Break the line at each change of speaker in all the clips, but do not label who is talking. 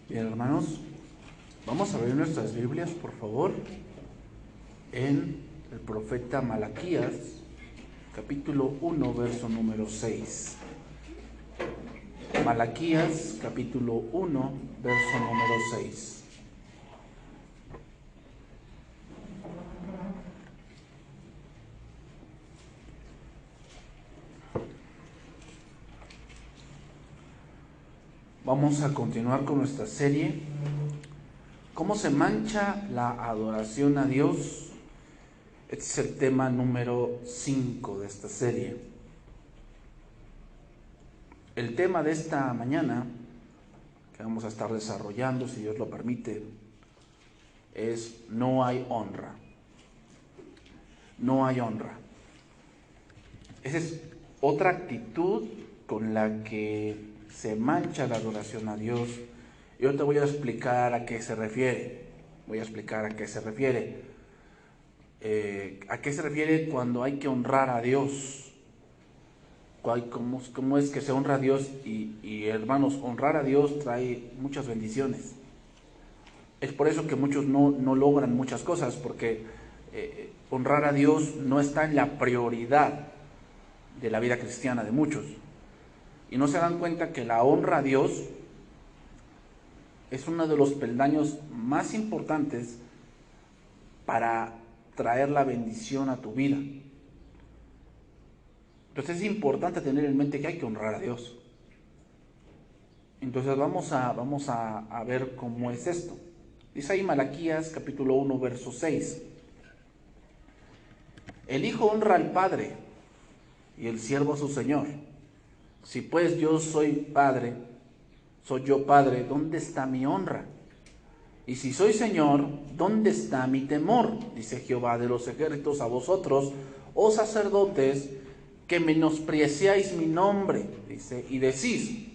Bien, hermanos, vamos a ver nuestras Biblias, por favor, en el profeta Malaquías, capítulo 1, verso número 6. Malaquías, capítulo 1, verso número 6. Vamos a continuar con nuestra serie, ¿cómo se mancha la adoración a Dios? Este es el tema número 5 de esta serie. El tema de esta mañana, que vamos a estar desarrollando, si Dios lo permite, es no hay honra. No hay honra. Esa es otra actitud con la que se mancha la adoración a Dios. Yo te voy a explicar a qué se refiere. ¿A qué se refiere cuando hay que honrar a Dios? ¿Cómo es que se honra a Dios? Y hermanos, honrar a Dios trae muchas bendiciones. Es por eso que muchos no logran muchas cosas, porque honrar a Dios no está en la prioridad de la vida cristiana de muchos. Y no se dan cuenta que la honra a Dios es uno de los peldaños más importantes para traer la bendición a tu vida. Entonces es importante tener en mente que hay que honrar a Dios. Entonces vamos a ver cómo es esto. Dice ahí Malaquías capítulo 1, verso 6. El hijo honra al padre y el siervo a su señor. Si pues yo soy yo padre, ¿dónde está mi honra? Y si soy señor, ¿dónde está mi temor? Dice Jehová de los ejércitos a vosotros, oh sacerdotes, que menospreciáis mi nombre. Dice, y decís,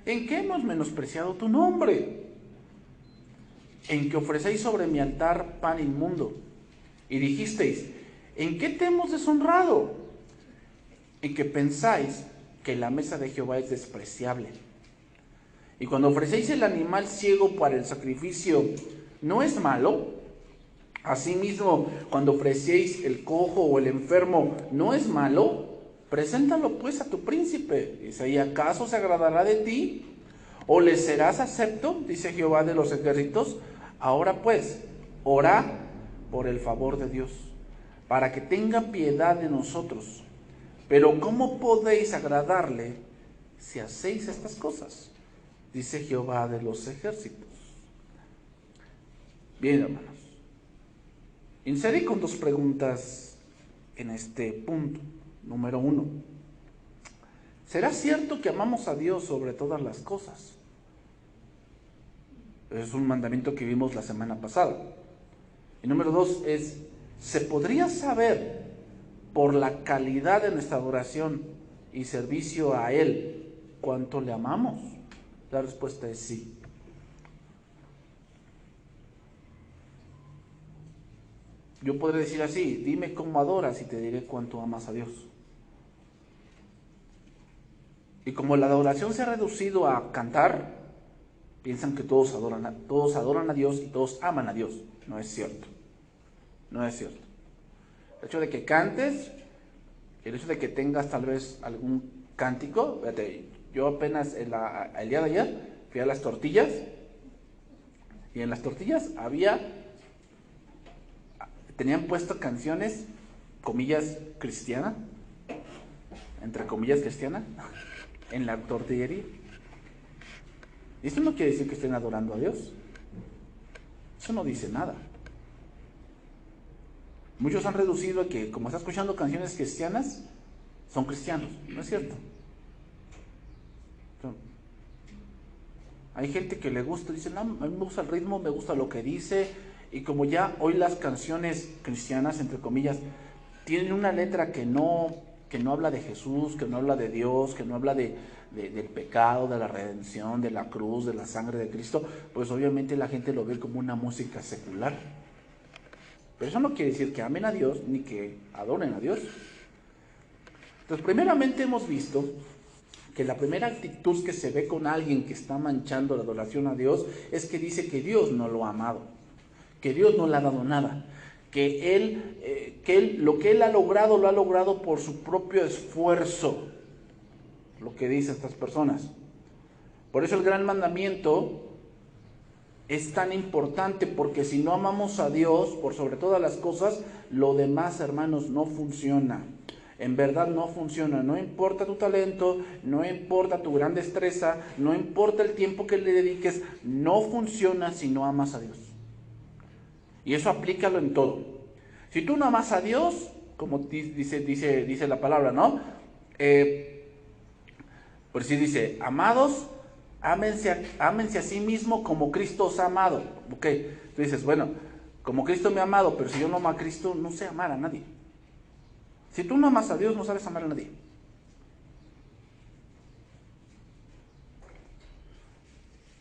¿en qué hemos menospreciado tu nombre? En que ofrecéis sobre mi altar pan inmundo. Y dijisteis, ¿en qué te hemos deshonrado? En que pensáis que la mesa de Jehová es despreciable. Y cuando ofrecéis el animal ciego para el sacrificio, ¿no es malo? Asimismo, cuando ofrecéis el cojo o el enfermo, ¿no es malo? Preséntalo pues a tu príncipe. Dice, ¿y acaso se agradará de ti? ¿O le serás acepto? Dice Jehová de los ejércitos. Ahora pues, orad por el favor de Dios, para que tenga piedad de nosotros. Pero ¿cómo podéis agradarle si hacéis estas cosas? Dice Jehová de los ejércitos. Bien, hermanos. Inserí con dos preguntas en este punto. Número 1. ¿Será cierto que amamos a Dios sobre todas las cosas? Es un mandamiento que vimos la semana pasada. Y número 2 es, ¿se podría saber por la calidad de nuestra adoración y servicio a Él cuánto le amamos? La respuesta es sí. Yo podré decir así, dime cómo adoras y te diré cuánto amas a Dios. Y como la adoración se ha reducido a cantar, piensan que todos adoran a Dios y todos aman a Dios. No es cierto. No es cierto. El hecho de que cantes, el hecho de que tengas tal vez algún cántico, fíjate, yo apenas el día de ayer fui a las tortillas y en las tortillas tenían puesto canciones, comillas, cristiana, entre comillas cristiana, en la tortillería. Y esto no quiere decir que estén adorando a Dios. Eso no dice nada. Muchos han reducido a que, como está escuchando canciones cristianas, son cristianos. No es cierto. Hay gente que le gusta, dice, no, a mí me gusta el ritmo, me gusta lo que dice, y como ya hoy las canciones cristianas, entre comillas, tienen una letra que no habla de Jesús, que no habla de Dios, que no habla del pecado, de la redención, de la cruz, de la sangre de Cristo, pues obviamente la gente lo ve como una música secular. Pero eso no quiere decir que amen a Dios ni que adoren a Dios. Entonces, primeramente hemos visto que la primera actitud que se ve con alguien que está manchando la adoración a Dios es que dice que Dios no lo ha amado, que Dios no le ha dado nada, que él lo que él ha logrado lo ha logrado por su propio esfuerzo, lo que dicen estas personas. Por eso el gran mandamiento es tan importante, porque si no amamos a Dios por sobre todas las cosas, lo demás, hermanos, no funciona. En verdad no funciona. No importa tu talento, no importa tu gran destreza, no importa el tiempo que le dediques, no funciona si no amas a Dios. Y eso aplícalo en todo. Si tú no amas a Dios, como dice la palabra, ¿no? Por si dice, amados, ámense a sí mismo como Cristo os ha amado. Ok, tú dices, bueno, como Cristo me ha amado, pero si yo no amo a Cristo, no sé amar a nadie. Si tú no amas a Dios, no sabes amar a nadie.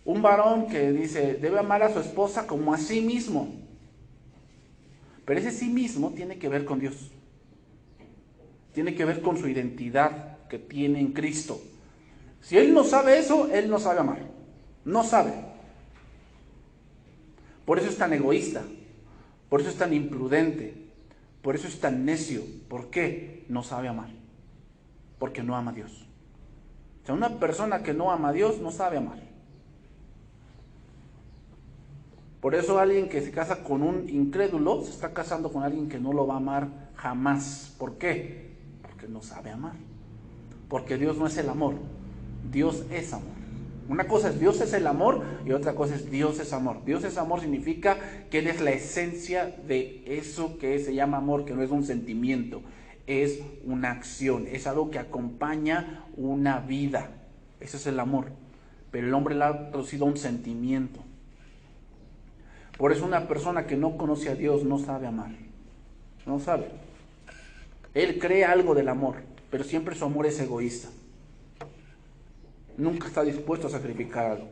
Un varón que dice, debe amar a su esposa como a sí mismo. Pero ese sí mismo tiene que ver con Dios. Tiene que ver con su identidad que tiene en Cristo. Si él no sabe eso, él no sabe amar. No sabe. Por eso es tan egoísta. Por eso es tan imprudente. Por eso es tan necio. ¿Por qué? No sabe amar. Porque no ama a Dios. O sea, una persona que no ama a Dios no sabe amar. Por eso alguien que se casa con un incrédulo se está casando con alguien que no lo va a amar jamás. ¿Por qué? Porque no sabe amar. Porque Dios no es el amor. Dios es amor. Una cosa es Dios es el amor y otra cosa es Dios es amor. Dios es amor significa que Él es la esencia de eso que se llama amor, que no es un sentimiento, es una acción, es algo que acompaña una vida. Ese es el amor. Pero el hombre le ha traducido a un sentimiento. Por eso una persona que no conoce a Dios no sabe amar. No sabe. Él cree algo del amor, pero siempre su amor es egoísta. Nunca está dispuesto a sacrificar algo.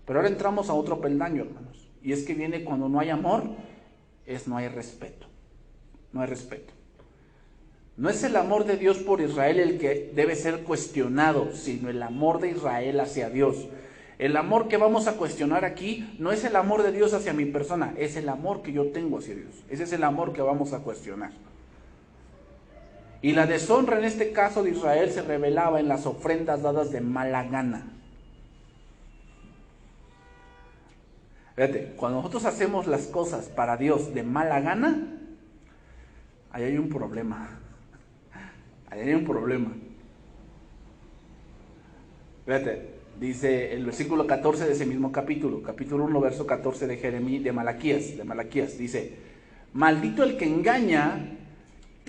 Pero ahora entramos a otro peldaño, hermanos. Y es que viene cuando no hay amor, no hay respeto. No hay respeto. No es el amor de Dios por Israel el que debe ser cuestionado, sino el amor de Israel hacia Dios. El amor que vamos a cuestionar aquí no es el amor de Dios hacia mi persona, es el amor que yo tengo hacia Dios. Ese es el amor que vamos a cuestionar. Y la deshonra en este caso de Israel se revelaba en las ofrendas dadas de mala gana. Fíjate, cuando nosotros hacemos las cosas para Dios de mala gana, ahí hay un problema. Ahí hay un problema. Fíjate, dice el versículo 14 de ese mismo capítulo 1, verso 14 de Malaquías, dice, maldito el que engaña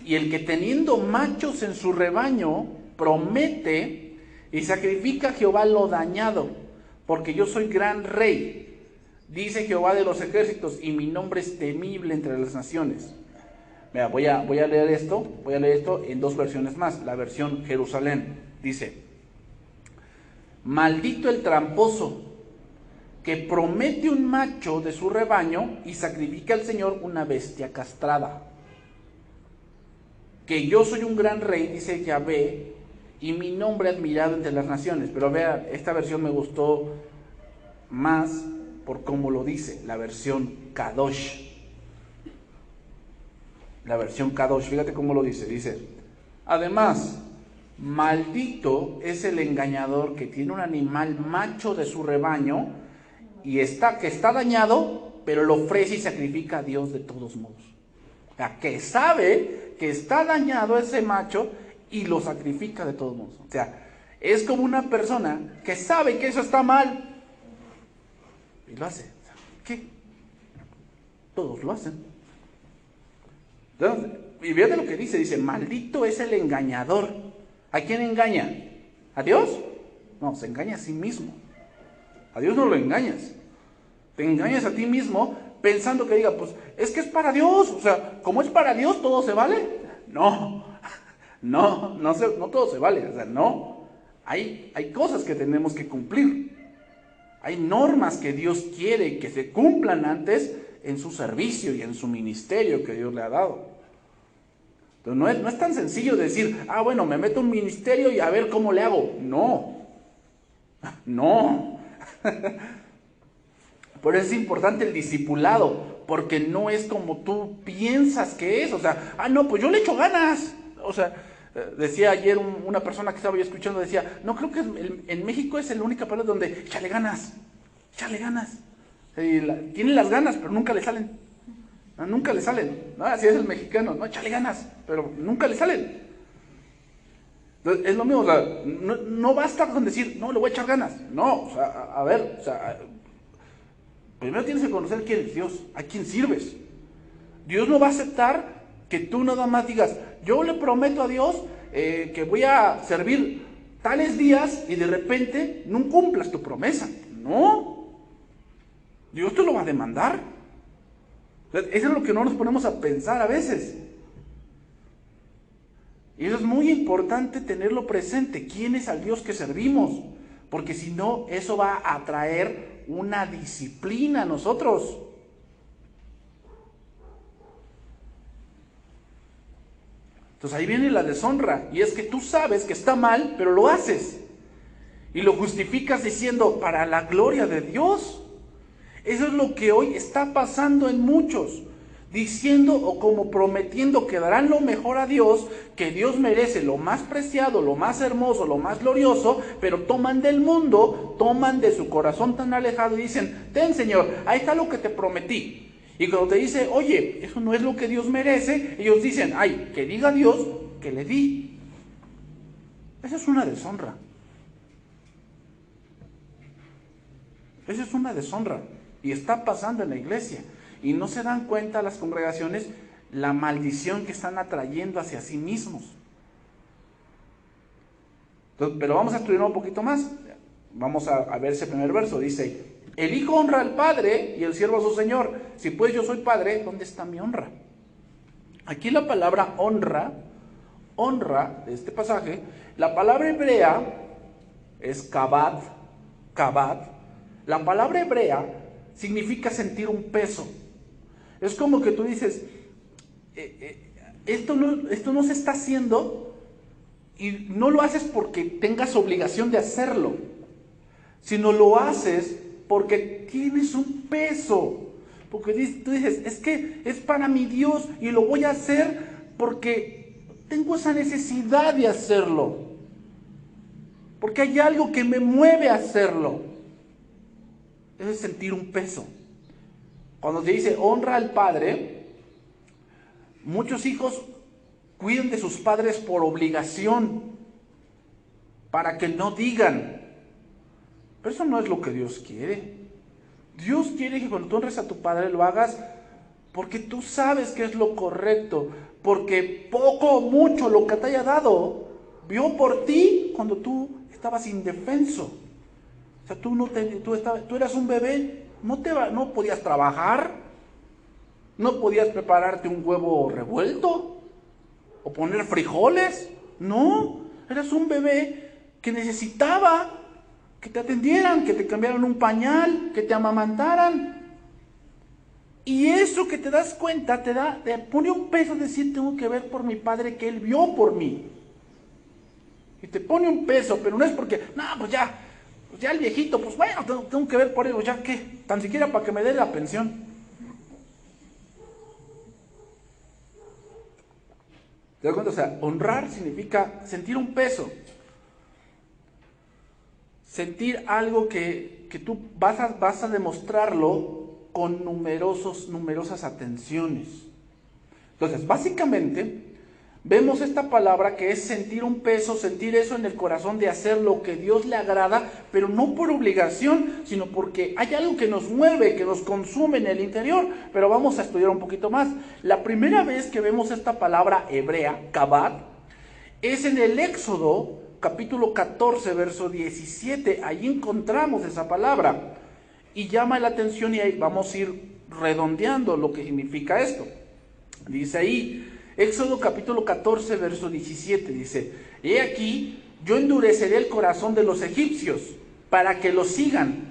y el que teniendo machos en su rebaño promete y sacrifica a Jehová lo dañado, porque yo soy gran rey, dice Jehová de los ejércitos, y mi nombre es temible entre las naciones. Mira, voy a leer esto en dos versiones más. La versión Jerusalén dice, maldito el tramposo que promete un macho de su rebaño y sacrifica al Señor una bestia castrada. Que yo soy un gran rey, dice Yahvé, y mi nombre admirado entre las naciones. Pero vea, esta versión me gustó más por cómo lo dice, la versión Kadosh. La versión Kadosh, fíjate cómo lo dice. Dice, además, maldito es el engañador que tiene un animal macho de su rebaño y que está dañado, pero lo ofrece y sacrifica a Dios de todos modos. O sea, que sabe que está dañado ese macho y lo sacrifica de todos modos. O sea, es como una persona que sabe que eso está mal y lo hace. O sea, ¿qué? Todos lo hacen. Entonces, y fíjate lo que dice, maldito es el engañador. ¿A quién engaña? ¿A Dios? No, se engaña a sí mismo. A Dios no lo engañas. Te engañas a ti mismo pensando que diga, pues es que es para Dios. O sea, como es para Dios, ¿todo se vale? No todo se vale. O sea, no. Hay cosas que tenemos que cumplir. Hay normas que Dios quiere que se cumplan antes en su servicio y en su ministerio que Dios le ha dado. Entonces, no es tan sencillo decir, bueno, me meto a un ministerio y a ver cómo le hago. No. Por eso es importante el discipulado, porque no es como tú piensas que es. O sea, no, pues yo le echo ganas. O sea, decía ayer una persona que estaba yo escuchando, decía, no, creo que en México es la única parte donde échale ganas. Tiene las ganas, pero nunca le salen. Nunca le salen. ¿No? Así es el mexicano, no, échale ganas, pero nunca le salen. Entonces, es lo mismo, o sea, no basta con decir, no, le voy a echar ganas. No, o sea, a ver, o sea, primero tienes que conocer quién es Dios, a quién sirves. Dios no va a aceptar que tú nada más digas, yo le prometo a Dios que voy a servir tales días y de repente no cumplas tu promesa. No, Dios te lo va a demandar. Eso es lo que no nos ponemos a pensar a veces. Y eso es muy importante tenerlo presente, quién es al Dios que servimos, porque si no, eso va a traer una disciplina a nosotros. Entonces ahí viene la deshonra, y es que tú sabes que está mal, pero lo haces. Y lo justificas diciendo, para la gloria de Dios. Eso es lo que hoy está pasando en muchos, diciendo o como prometiendo que darán lo mejor a Dios, que Dios merece lo más preciado, lo más hermoso, lo más glorioso, pero toman del mundo, toman de su corazón tan alejado y dicen, ten Señor, ahí está lo que te prometí. Y cuando te dice, oye, eso no es lo que Dios merece, ellos dicen, ay, que diga Dios que le di. Esa es una deshonra. Esa es una deshonra. Y está pasando en la iglesia. Y no se dan cuenta las congregaciones la maldición que están atrayendo hacia sí mismos. Entonces, pero vamos a estudiar un poquito más. Vamos a ver ese primer verso. Dice, el hijo honra al padre y el siervo a su señor. Si pues yo soy padre, ¿dónde está mi honra? Aquí la palabra honra de este pasaje, la palabra hebrea es kabad. La palabra hebrea significa sentir un peso. Es como que tú dices, esto no se está haciendo y no lo haces porque tengas obligación de hacerlo, sino lo haces porque tienes un peso. Porque tú dices, es que es para mi Dios y lo voy a hacer porque tengo esa necesidad de hacerlo. Porque hay algo que me mueve a hacerlo. Eso es sentir un peso. Cuando se dice honra al padre, muchos hijos cuidan de sus padres por obligación, para que no digan. Pero eso no es lo que Dios quiere. Dios quiere que cuando tú honres a tu padre lo hagas porque tú sabes que es lo correcto, porque poco o mucho lo que te haya dado, vio por ti cuando tú estabas indefenso. O sea, tú eras un bebé, no podías trabajar, no podías prepararte un huevo revuelto o poner frijoles. No, eras un bebé que necesitaba que te atendieran, que te cambiaran un pañal, que te amamantaran. Y eso que te das cuenta te pone un peso de decir, tengo que ver por mi padre que él vio por mí. Y te pone un peso, pero no es porque, no, pues ya el viejito, pues bueno, tengo que ver por él, ya que, tan siquiera para que me dé la pensión. ¿Te das cuenta? O sea, honrar significa sentir un peso. Sentir algo que tú vas a demostrarlo con numerosas atenciones. Entonces, básicamente, vemos esta palabra que es sentir un peso, sentir eso en el corazón de hacer lo que Dios le agrada, pero no por obligación, sino porque hay algo que nos mueve, que nos consume en el interior. Pero vamos a estudiar un poquito más. La primera vez que vemos esta palabra hebrea, kabad, es en el Éxodo, capítulo 14, verso 17. Ahí encontramos esa palabra. Y llama la atención y ahí vamos a ir redondeando lo que significa esto. Dice ahí, Éxodo capítulo 14, verso 17, dice, he aquí, yo endureceré el corazón de los egipcios para que los sigan,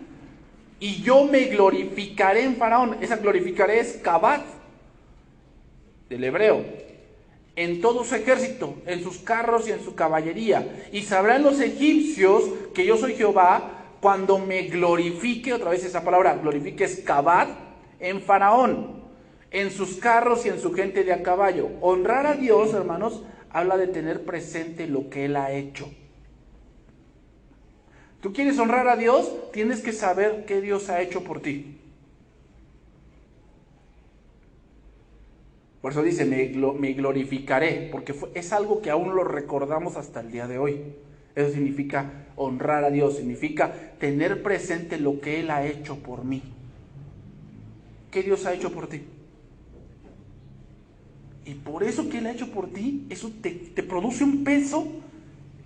y yo me glorificaré en Faraón. Esa glorificaré es kabad, del hebreo. en todo su ejército, en sus carros y en su caballería. Y sabrán los egipcios que yo soy Jehová cuando me glorifique, otra vez esa palabra, glorifique es kabad, en Faraón, en sus carros y en su gente de a caballo. Honrar a Dios, hermanos, habla de tener presente lo que Él ha hecho. ¿Tú quieres honrar a Dios? Tienes que saber qué Dios ha hecho por ti. Por eso dice, me glorificaré, porque es algo que aún lo recordamos hasta el día de hoy. Eso significa honrar a Dios, significa tener presente lo que Él ha hecho por mí. ¿Qué Dios ha hecho por ti? Y por eso que Él ha hecho por ti, eso te produce un peso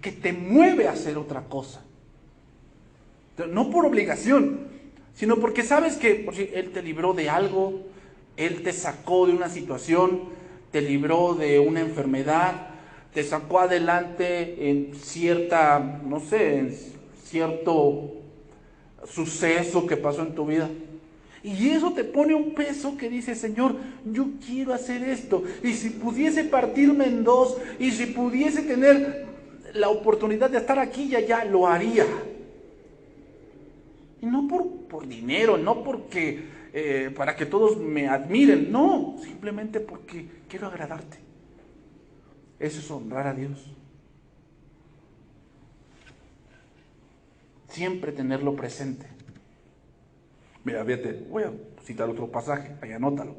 que te mueve a hacer otra cosa. No por obligación, sino porque sabes que por si Él te libró de algo, Él te sacó de una situación, te libró de una enfermedad, te sacó adelante en cierta, no sé, en cierto suceso que pasó en tu vida. Y eso te pone un peso que dice, Señor, yo quiero hacer esto. Y si pudiese partirme en dos, y si pudiese tener la oportunidad de estar aquí y allá, lo haría. Y no por dinero, no porque para que todos me admiren, no, simplemente porque quiero agradarte. Eso es honrar a Dios. Siempre tenerlo presente. Mira, fíjate, voy a citar otro pasaje, ahí anótalo.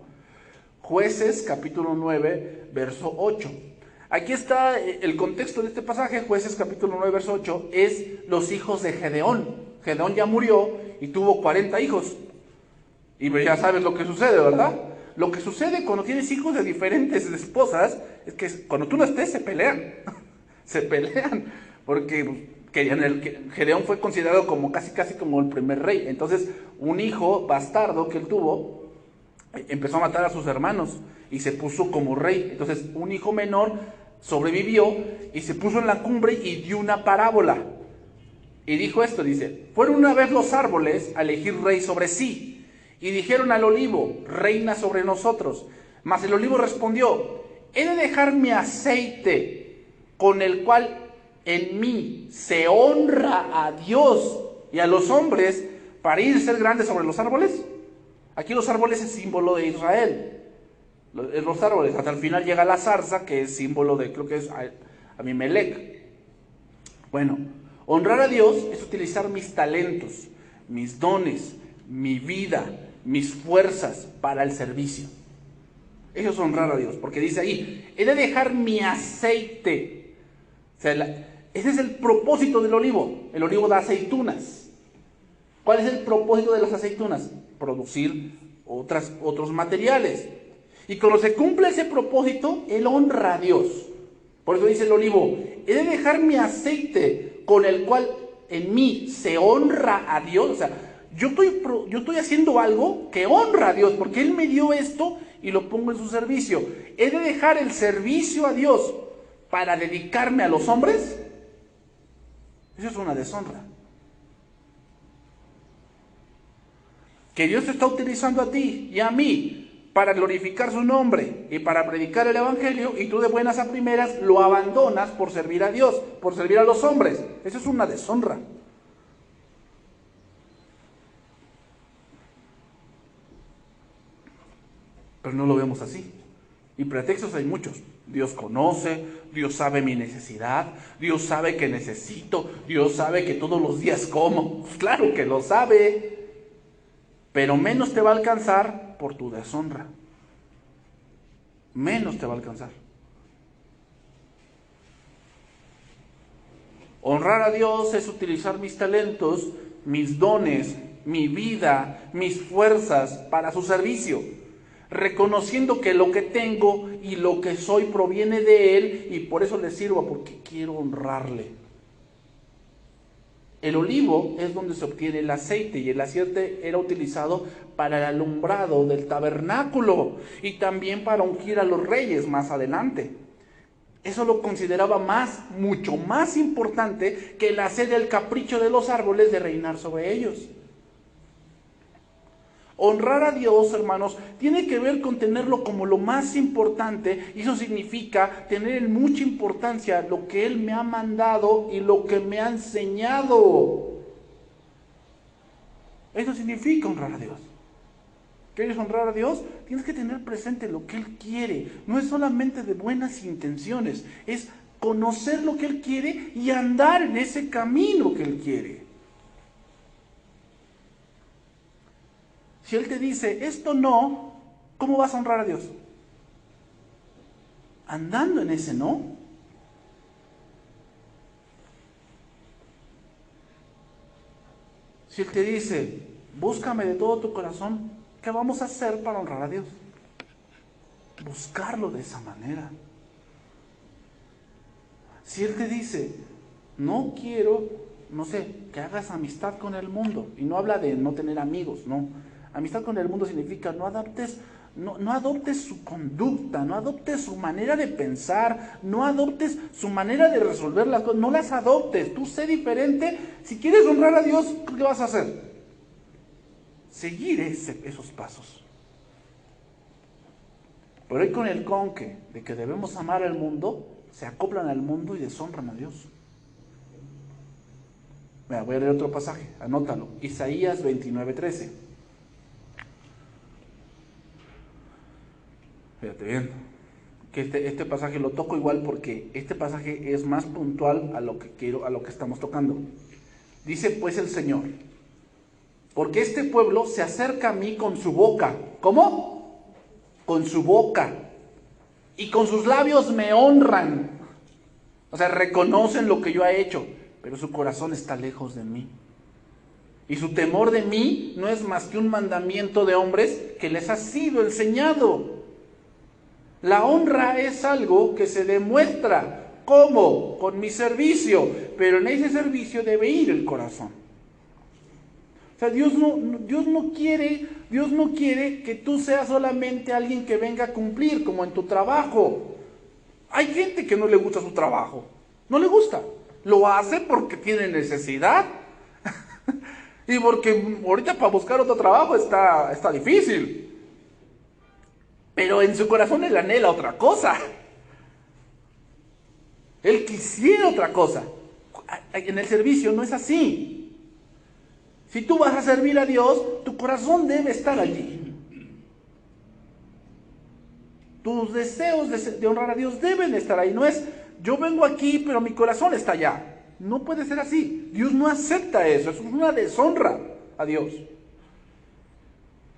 Jueces, capítulo 9, verso 8. Aquí está el contexto de este pasaje. Jueces, capítulo 9, verso 8, es los hijos de Gedeón. Gedeón ya murió y tuvo 40 hijos. Y ya sabes lo que sucede, ¿verdad? Lo que sucede cuando tienes hijos de diferentes esposas es que cuando tú no estés se pelean. Se pelean porque Gedeón fue considerado como casi como el primer rey. Entonces un hijo bastardo que él tuvo empezó a matar a sus hermanos y se puso como rey. Entonces un hijo menor sobrevivió y se puso en la cumbre y dio una parábola. Y dijo esto, dice, fueron una vez los árboles a elegir rey sobre sí. Y dijeron al olivo, reina sobre nosotros. Mas el olivo respondió, he de dejar mi aceite, con el cual en mí se honra a Dios y a los hombres, para ir a ser grande sobre los árboles. Aquí los árboles es símbolo de Israel. Los árboles, hasta el final llega la zarza, que es símbolo de, creo que es Abimelech. Bueno, honrar a Dios es utilizar mis talentos, mis dones, mi vida, mis fuerzas para el servicio. Eso es honrar a Dios, porque dice ahí, he de dejar mi aceite. O sea, ese es el propósito del olivo. El olivo da aceitunas. ¿Cuál es el propósito de las aceitunas? Producir otros materiales. Y cuando se cumple ese propósito, él honra a Dios. Por eso dice el olivo, he de dejar mi aceite, con el cual en mí se honra a Dios. O sea, yo estoy haciendo algo que honra a Dios, porque Él me dio esto y lo pongo en su servicio. ¿He de dejar el servicio a Dios para dedicarme a los hombres? Eso es una deshonra. Que Dios te está utilizando a ti y a mí para glorificar su nombre y para predicar el evangelio, y tú de buenas a primeras lo abandonas por servir a Dios, por servir a los hombres. Eso es una deshonra. Pero no lo vemos así. Y pretextos hay muchos. Dios conoce, Dios sabe mi necesidad, Dios sabe que necesito, Dios sabe que todos los días como. Pues claro que lo sabe, pero menos te va a alcanzar por tu deshonra. Menos te va a alcanzar. Honrar a Dios es utilizar mis talentos, mis dones, mi vida, mis fuerzas para su servicio, reconociendo que lo que tengo y lo que soy proviene de Él, y por eso le sirvo, porque quiero honrarle. El olivo es donde se obtiene el aceite, y el aceite era utilizado para el alumbrado del tabernáculo y también para ungir a los reyes más adelante. Eso lo consideraba mucho más importante que el hacer el capricho de los árboles de reinar sobre ellos. Honrar a Dios, hermanos, tiene que ver con tenerlo como lo más importante, y eso significa tener en mucha importancia lo que Él me ha mandado y lo que me ha enseñado. Eso significa honrar a Dios. ¿Quieres honrar a Dios? Tienes que tener presente lo que Él quiere. No es solamente de buenas intenciones, es conocer lo que Él quiere y andar en ese camino que Él quiere. Si Él te dice, esto no, ¿cómo vas a honrar a Dios? Andando en ese no. Si Él te dice, búscame de todo tu corazón, ¿qué vamos a hacer para honrar a Dios? Buscarlo de esa manera. Si Él te dice, no quiero, no sé, que hagas amistad con el mundo, y no habla de no tener amigos, no. Amistad con el mundo significa no adoptes su conducta, no adoptes su manera de pensar, no adoptes su manera de resolver las cosas, no las adoptes. Tú sé diferente. Si quieres honrar a Dios, ¿qué vas a hacer? Seguir esos pasos. Pero hoy con el conque de que debemos amar al mundo, se acoplan al mundo y deshonran a Dios. Mira, voy a leer otro pasaje, anótalo. Isaías 29:13. Fíjate bien, que este pasaje lo toco igual porque este pasaje es más puntual a lo que estamos tocando. Dice pues el Señor, porque este pueblo se acerca a mí con su boca. ¿Cómo? Con su boca. Y con sus labios me honran. O sea, reconocen lo que yo he hecho, pero su corazón está lejos de mí. Y su temor de mí no es más que un mandamiento de hombres que les ha sido enseñado. La honra es algo que se demuestra. ¿Cómo? Con mi servicio. Pero en ese servicio debe ir el corazón. O sea, Dios no quiere que tú seas solamente alguien que venga a cumplir, como en tu trabajo. Hay gente que no le gusta su trabajo. No le gusta. Lo hace porque tiene necesidad. Y porque ahorita para buscar otro trabajo está difícil. Pero en su corazón él anhela otra cosa. Él quisiera otra cosa. En el servicio no es así. Si tú vas a servir a Dios, tu corazón debe estar allí. Tus deseos de honrar a Dios deben estar ahí. No es, yo vengo aquí, pero mi corazón está allá. No puede ser así. Dios no acepta eso. Eso es una deshonra a Dios.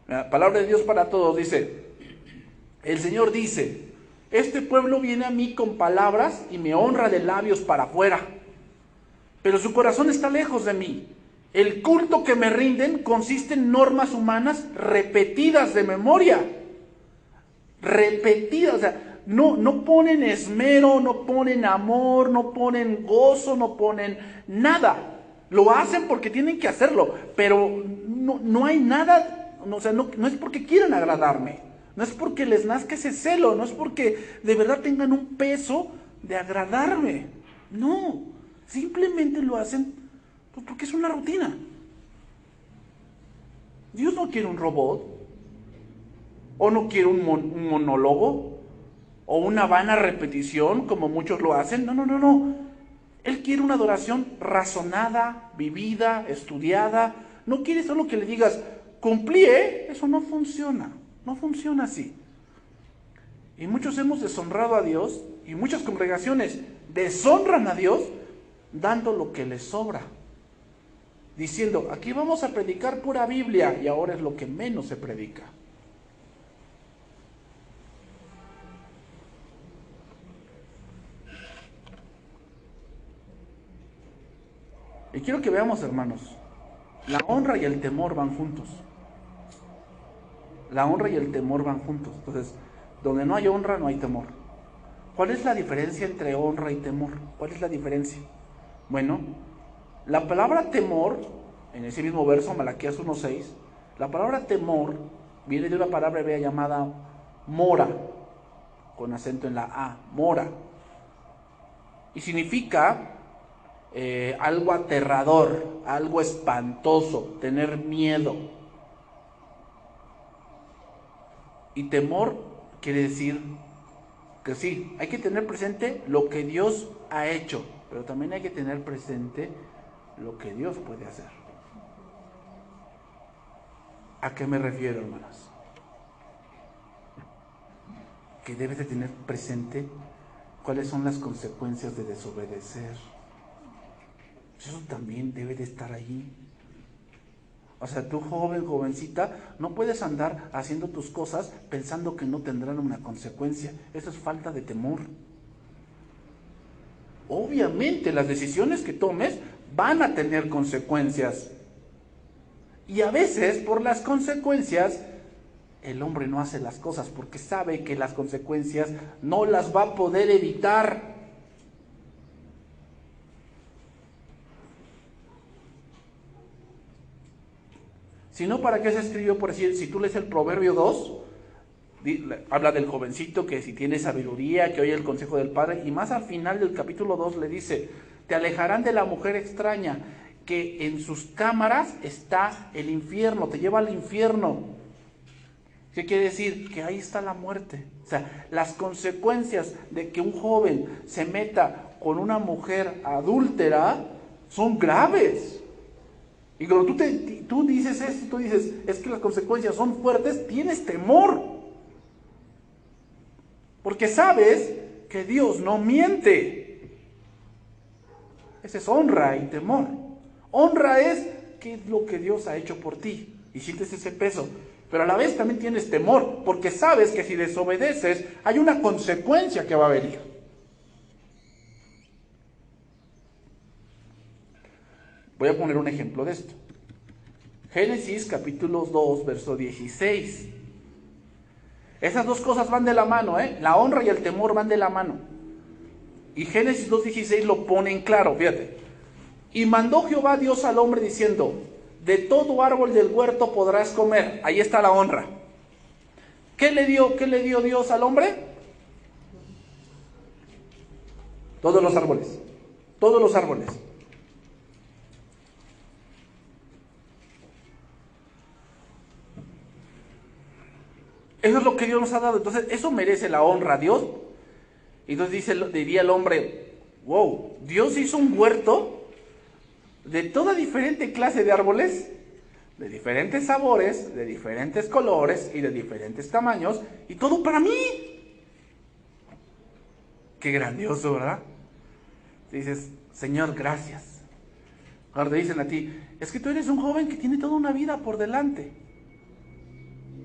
La palabra de Dios para todos dice, el Señor dice, este pueblo viene a mí con palabras y me honra de labios para afuera, pero su corazón está lejos de mí. El culto que me rinden consiste en normas humanas repetidas de memoria. Repetidas, o sea, no ponen esmero, no ponen amor, no ponen gozo, no ponen nada. Lo hacen porque tienen que hacerlo, pero no hay nada, o sea, no es porque quieran agradarme. No es porque les nazca ese celo, no es porque de verdad tengan un peso de agradarme. No, simplemente lo hacen pues porque es una rutina. Dios no quiere un robot, o no quiere un monólogo, o una vana repetición como muchos lo hacen. No. Él quiere una adoración razonada, vivida, estudiada. No quiere solo que le digas, cumplí, eso no funciona. No funciona así. Y muchos hemos deshonrado a Dios, y muchas congregaciones deshonran a Dios dando lo que les sobra. Diciendo, aquí vamos a predicar pura Biblia, y ahora es lo que menos se predica. Y quiero que veamos, hermanos, la honra y el temor van juntos. La honra y el temor van juntos. Entonces, donde no hay honra, no hay temor. ¿Cuál es la diferencia entre honra y temor? ¿Cuál es la diferencia? Bueno, la palabra temor, en ese mismo verso, Malaquías 1:6, la palabra temor viene de una palabra hebrea llamada mora, con acento en la A, mora. Y significa algo aterrador, algo espantoso, tener miedo. Y temor quiere decir que sí, hay que tener presente lo que Dios ha hecho, pero también hay que tener presente lo que Dios puede hacer. ¿A qué me refiero, hermanos? Que debes de tener presente cuáles son las consecuencias de desobedecer. Eso también debe de estar ahí. O sea, tú joven, jovencita, no puedes andar haciendo tus cosas pensando que no tendrán una consecuencia. Eso es falta de temor. Obviamente las decisiones que tomes van a tener consecuencias. Y a veces por las consecuencias el hombre no hace las cosas porque sabe que las consecuencias no las va a poder evitar. Si no, ¿para qué se escribió? Por decir, si tú lees el Proverbio 2, habla del jovencito que si tiene sabiduría, que oye el consejo del padre, y más al final del capítulo 2 le dice, te alejarán de la mujer extraña, que en sus cámaras está el infierno, te lleva al infierno. ¿Qué quiere decir? Que ahí está la muerte. O sea, las consecuencias de que un joven se meta con una mujer adúltera son graves. Y cuando tú dices esto, tú dices, es que las consecuencias son fuertes, tienes temor. Porque sabes que Dios no miente. Ese es honra y temor. Honra es qué es lo que Dios ha hecho por ti. Y sientes ese peso. Pero a la vez también tienes temor, porque sabes que si desobedeces, hay una consecuencia que va a venir. Voy a poner un ejemplo de esto. Génesis capítulo 2, verso 16. Esas dos cosas van de la mano, ¿eh? La honra y el temor van de la mano. Y Génesis 2:16 lo pone en claro, fíjate. Y mandó Jehová Dios al hombre diciendo, de todo árbol del huerto podrás comer. Ahí está la honra. ¿Qué le dio Dios al hombre? Todos los árboles. Todos los árboles. Eso es lo que Dios nos ha dado. Entonces, eso merece la honra a Dios. Y entonces diría el hombre, wow, Dios hizo un huerto de toda diferente clase de árboles, de diferentes sabores, de diferentes colores y de diferentes tamaños, y todo para mí. Qué grandioso, ¿verdad? Dices, Señor, gracias. Ahora te dicen a ti, es que tú eres un joven que tiene toda una vida por delante.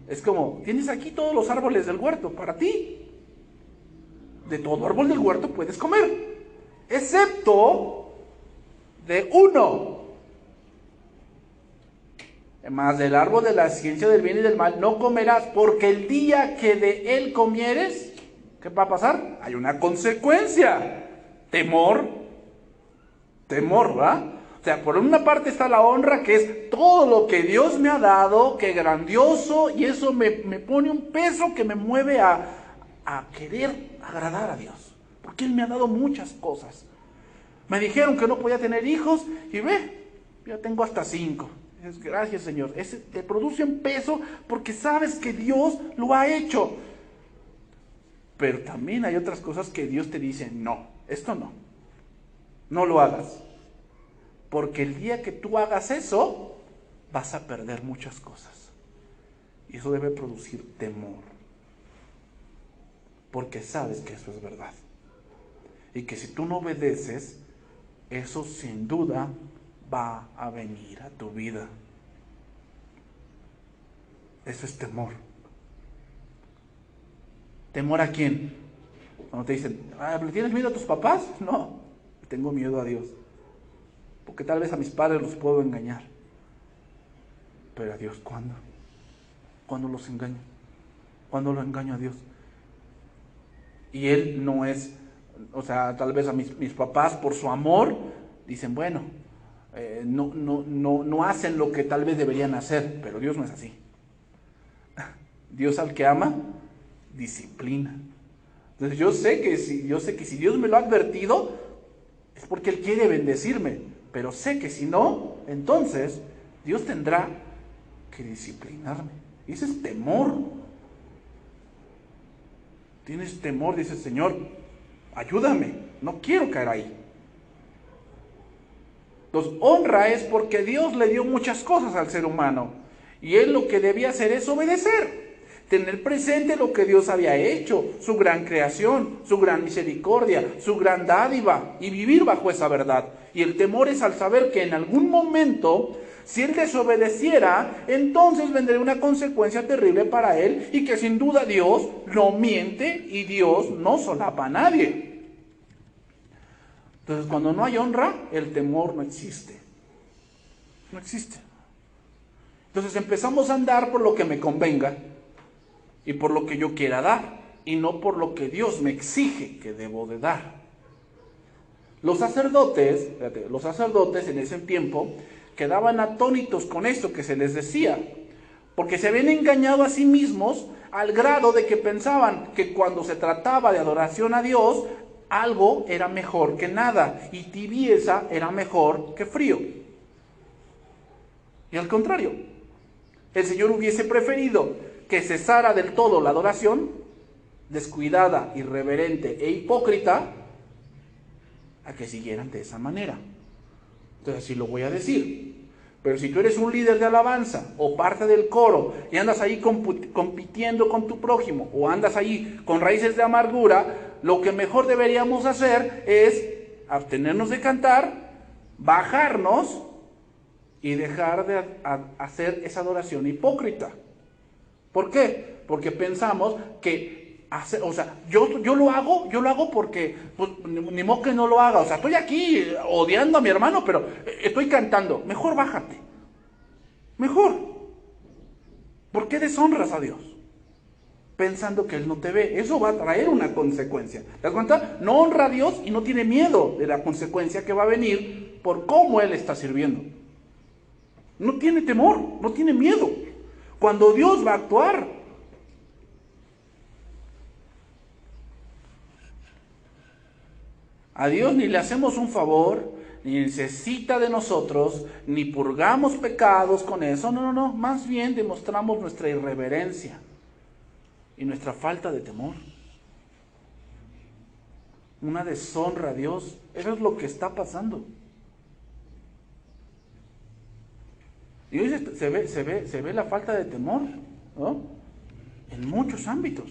Es como, tienes aquí todos los árboles del huerto para ti. De todo árbol del huerto puedes comer, excepto de uno. Más del árbol de la ciencia del bien y del mal no comerás, porque el día que de él comieres, ¿qué va a pasar? Hay una consecuencia. Temor, ¿va? O sea, por una parte está la honra, que es todo lo que Dios me ha dado, que grandioso, y eso me pone un peso que me mueve a querer agradar a Dios, porque Él me ha dado muchas cosas. Me dijeron que no podía tener hijos, y ya tengo hasta 5. Gracias, Señor. Te produce un peso porque sabes que Dios lo ha hecho. Pero también hay otras cosas que Dios te dice, no, esto no lo hagas. Porque el día que tú hagas eso, vas a perder muchas cosas. Y eso debe producir temor. Porque sabes que eso es verdad. Y que si tú no obedeces, eso sin duda va a venir a tu vida. Eso es temor. ¿Temor a quién? Cuando te dicen, ¿le tienes miedo a tus papás? No, tengo miedo a Dios. Porque tal vez a mis padres los puedo engañar. Pero a Dios, ¿cuándo? ¿Cuándo los engaño? ¿Cuándo lo engaño a Dios? Y Él no es, o sea, tal vez a mis papás por su amor dicen, bueno, no hacen lo que tal vez deberían hacer, pero Dios no es así. Dios al que ama, disciplina. Entonces yo sé que si Dios me lo ha advertido, es porque Él quiere bendecirme. Pero sé que si no, entonces Dios tendrá que disciplinarme. Y ese es temor. Tienes temor, dices, Señor, ayúdame, no quiero caer ahí. Entonces, honra es porque Dios le dio muchas cosas al ser humano. Y él lo que debía hacer es obedecer. Tener presente lo que Dios había hecho, su gran creación, su gran misericordia, su gran dádiva, y vivir bajo esa verdad. Y el temor es al saber que en algún momento, si él desobedeciera, entonces vendría una consecuencia terrible para él, y que sin duda Dios no miente y Dios no solapa a nadie. Entonces, cuando no hay honra, el temor no existe. No existe. Entonces empezamos a andar por lo que me convenga y por lo que yo quiera dar, y no por lo que Dios me exige que debo de dar. Los sacerdotes en ese tiempo quedaban atónitos con esto que se les decía, porque se habían engañado a sí mismos al grado de que pensaban que cuando se trataba de adoración a Dios, algo era mejor que nada, y tibieza era mejor que frío. Y al contrario, el Señor hubiese preferido que cesara del todo la adoración, descuidada, irreverente e hipócrita, a que siguieran de esa manera. Entonces así lo voy a decir. Pero si tú eres un líder de alabanza o parte del coro y andas ahí compitiendo con tu prójimo o andas ahí con raíces de amargura, lo que mejor deberíamos hacer es abstenernos de cantar, bajarnos y dejar de hacer esa adoración hipócrita. ¿Por qué? Porque pensamos que yo lo hago porque pues, ni modo que no lo haga. O sea, estoy aquí odiando a mi hermano, pero estoy cantando. Mejor bájate. Mejor. ¿Por qué deshonras a Dios? Pensando que Él no te ve. Eso va a traer una consecuencia. ¿Te das cuenta? No honra a Dios y no tiene miedo de la consecuencia que va a venir por cómo Él está sirviendo. No tiene temor, no tiene miedo. Cuando Dios va a actuar, a Dios ni le hacemos un favor, ni necesita de nosotros, ni purgamos pecados con eso. No. Más bien demostramos nuestra irreverencia y nuestra falta de temor. Una deshonra a Dios. Eso es lo que está pasando. Y hoy se ve la falta de temor, ¿no? En muchos ámbitos.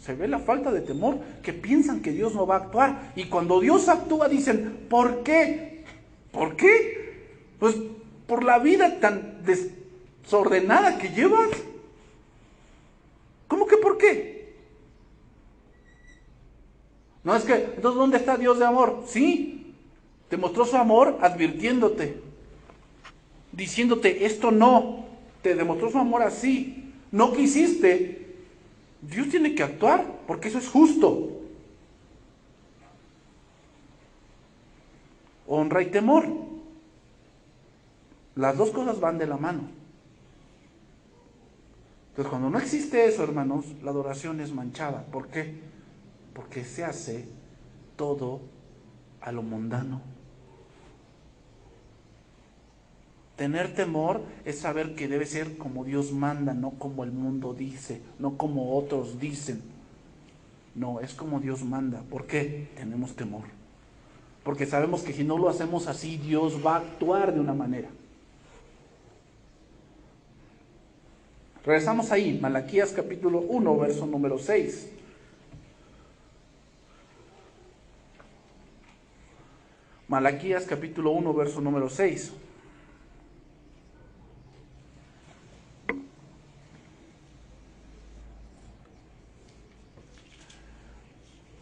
Se ve la falta de temor, que piensan que Dios no va a actuar. Y cuando Dios actúa dicen, ¿por qué? ¿Por qué? Pues por la vida tan desordenada que llevas. ¿Cómo que por qué? No, es que, entonces, ¿dónde está Dios de amor? Sí, te mostró su amor advirtiéndote, diciéndote, esto no, te demostró su amor así, no quisiste. Dios tiene que actuar, porque eso es justo. Honra y temor. Las dos cosas van de la mano. Entonces, cuando no existe eso, hermanos, la adoración es manchada. ¿Por qué? Porque se hace todo a lo mundano. Tener temor es saber que debe ser como Dios manda, no como el mundo dice, no como otros dicen. No, es como Dios manda. ¿Por qué? Tenemos temor. Porque sabemos que si no lo hacemos así, Dios va a actuar de una manera. Regresamos ahí, Malaquías capítulo 1, verso número 6. Malaquías capítulo 1, verso número 6.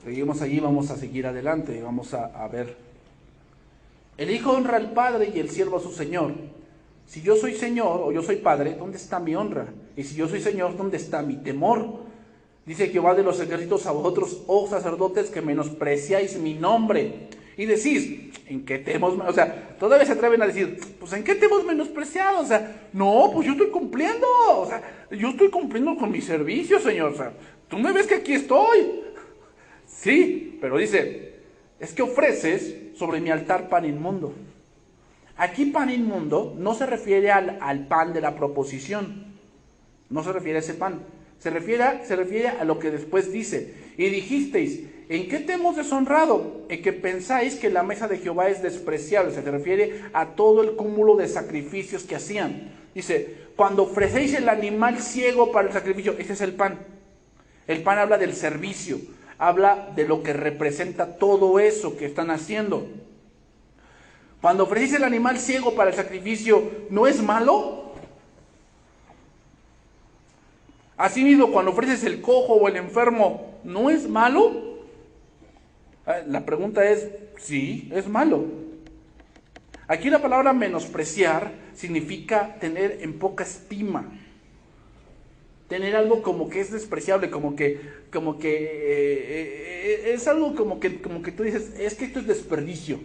Seguimos allí, vamos a seguir adelante, vamos a ver. El hijo honra al padre y el siervo a su señor. Si yo soy señor o yo soy padre, ¿dónde está mi honra? Y si yo soy señor, ¿dónde está mi temor? Dice Jehová de los ejércitos a vosotros, oh sacerdotes, que menospreciáis mi nombre. Y decís, ¿en qué te hemos...? O sea, todavía se atreven a decir, pues ¿en qué te hemos menospreciado? O sea, no, pues yo estoy cumpliendo. O sea, yo estoy cumpliendo con mi servicio, Señor. O sea, tú me ves que aquí estoy. Sí, pero dice, es que ofreces sobre mi altar pan inmundo. Aquí pan inmundo no se refiere al pan de la proposición. No se refiere a ese pan. Se refiere a lo que después dice. Y dijisteis, ¿en qué te hemos deshonrado? En que pensáis que la mesa de Jehová es despreciable. Se refiere a todo el cúmulo de sacrificios que hacían. Dice, cuando ofrecéis el animal ciego para el sacrificio, ese es el pan. El pan habla del servicio, habla de lo que representa todo eso que están haciendo. Cuando ofrecéis el animal ciego para el sacrificio, ¿no es malo? Asimismo, cuando ofreces el cojo o el enfermo, ¿no es malo? La pregunta es, sí, es malo. Aquí la palabra menospreciar significa tener en poca estima. Tener algo como que es despreciable, como que es algo como que tú dices, es que esto es desperdicio.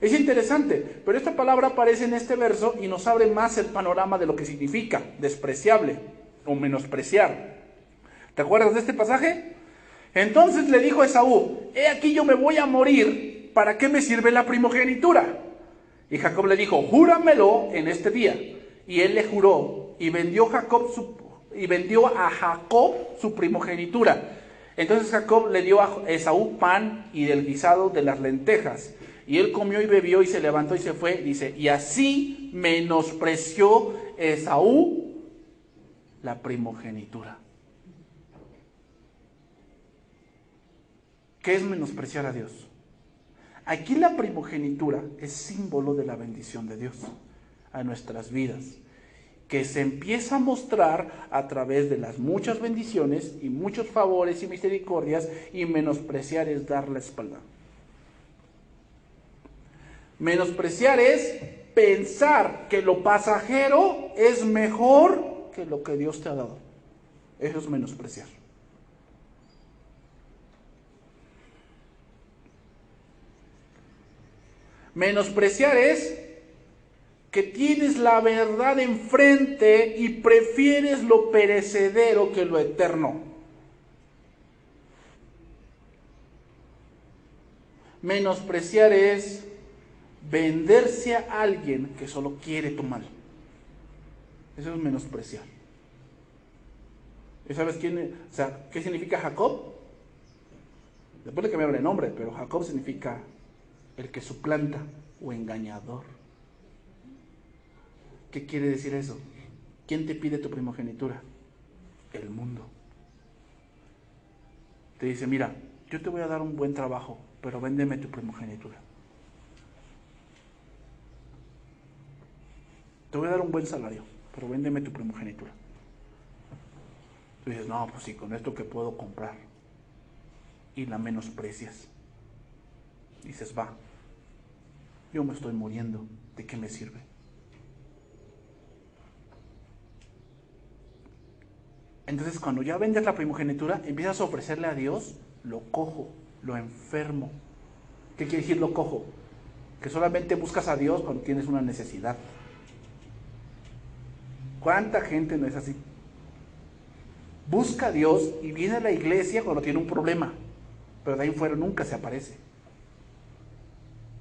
Es interesante, pero esta palabra aparece en este verso y nos abre más el panorama de lo que significa despreciable o menospreciar. ¿Te acuerdas de este pasaje? Entonces le dijo a Esaú, he aquí yo me voy a morir, ¿para qué me sirve la primogenitura? Y Jacob le dijo, júramelo en este día. Y él le juró, y vendió a Jacob su primogenitura. Entonces Jacob le dio a Esaú pan y del guisado de las lentejas. Y él comió y bebió y se levantó y se fue. Dice, y así menospreció Esaú la primogenitura. ¿Qué es menospreciar a Dios? Aquí la primogenitura es símbolo de la bendición de Dios a nuestras vidas, que se empieza a mostrar a través de las muchas bendiciones y muchos favores y misericordias, y menospreciar es dar la espalda. Menospreciar es pensar que lo pasajero es mejor que lo que Dios te ha dado. Eso es menospreciar. Menospreciar es que tienes la verdad enfrente y prefieres lo perecedero que lo eterno. Menospreciar es venderse a alguien que solo quiere tu mal. Eso es menospreciar. ¿Y sabes qué significa Jacob? Después de que me hable el nombre, pero Jacob significa el que suplanta o engañador. ¿Qué quiere decir eso? ¿Quién te pide tu primogenitura? El mundo. Te dice, mira, yo te voy a dar un buen trabajo, pero véndeme tu primogenitura. Te voy a dar un buen salario, pero véndeme tu primogenitura. Tú dices, no, pues sí, con esto que puedo comprar. Y la menosprecias. Dices, va, yo me estoy muriendo, ¿de qué me sirve? Entonces, cuando ya vendes la primogenitura, empiezas a ofrecerle a Dios lo cojo, lo enfermo. ¿Qué quiere decir lo cojo? Que solamente buscas a Dios cuando tienes una necesidad. ¿Cuánta gente no es así? Busca a Dios y viene a la iglesia cuando tiene un problema, pero de ahí fuera nunca se aparece.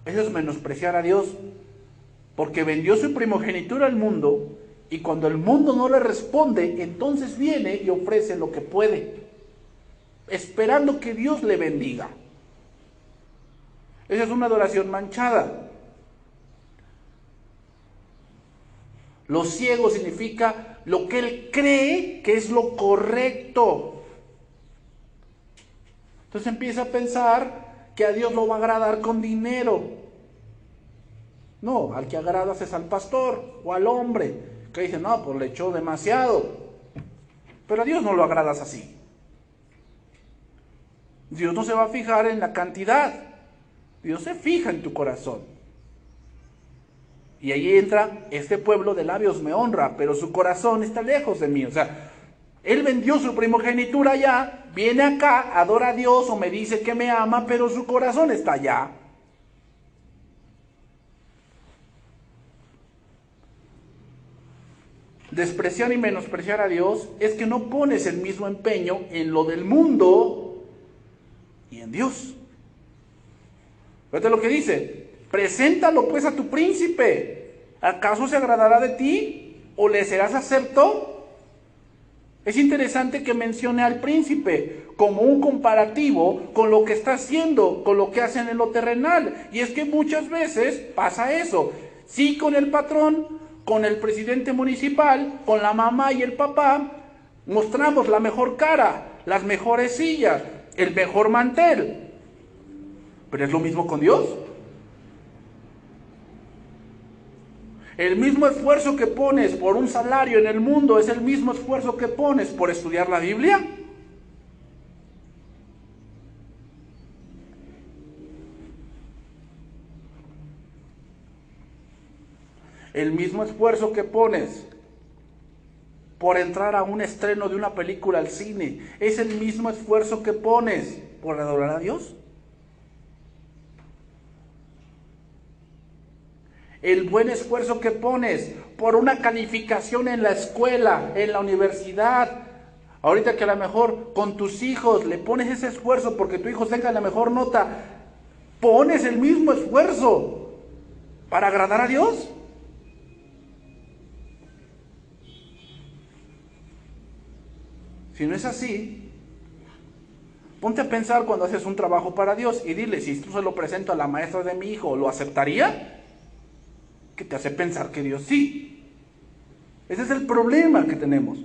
Eso es menospreciar a Dios, porque vendió su primogenitura al mundo, y cuando el mundo no le responde, entonces viene y ofrece lo que puede, esperando que Dios le bendiga. Esa es una adoración manchada. Lo ciego significa lo que él cree que es lo correcto. Entonces empieza a pensar que a Dios lo va a agradar con dinero. No, al que agradas es al pastor o al hombre, que dice, no, pues le echó demasiado. Pero a Dios no lo agradas así. Dios no se va a fijar en la cantidad. Dios se fija en tu corazón. Y ahí entra, este pueblo de labios me honra, pero su corazón está lejos de mí. O sea, él vendió su primogenitura allá, viene acá, adora a Dios o me dice que me ama, pero su corazón está allá. Despreciar y menospreciar a Dios es que no pones el mismo empeño en lo del mundo y en Dios. Fíjate lo que dice. Preséntalo pues a tu príncipe. ¿Acaso se agradará de ti o le serás acepto? Es interesante que mencione al príncipe como un comparativo con lo que está haciendo, con lo que hacen en lo terrenal. Y es que muchas veces pasa eso. Sí, con el patrón, con el presidente municipal, con la mamá y el papá, mostramos la mejor cara, las mejores sillas, el mejor mantel. Pero es lo mismo con Dios. El mismo esfuerzo que pones por un salario en el mundo es el mismo esfuerzo que pones por estudiar la Biblia. El mismo esfuerzo que pones por entrar a un estreno de una película al cine es el mismo esfuerzo que pones por adorar a Dios. El buen esfuerzo que pones por una calificación en la escuela, en la universidad. Ahorita que a lo mejor con tus hijos le pones ese esfuerzo porque tu hijo tenga la mejor nota, ¿pones el mismo esfuerzo para agradar a Dios? Si no es así, ponte a pensar cuando haces un trabajo para Dios y dile, si tú se lo presento a la maestra de mi hijo, ¿lo aceptaría? Que te hace pensar que Dios sí. Ese es el problema que tenemos.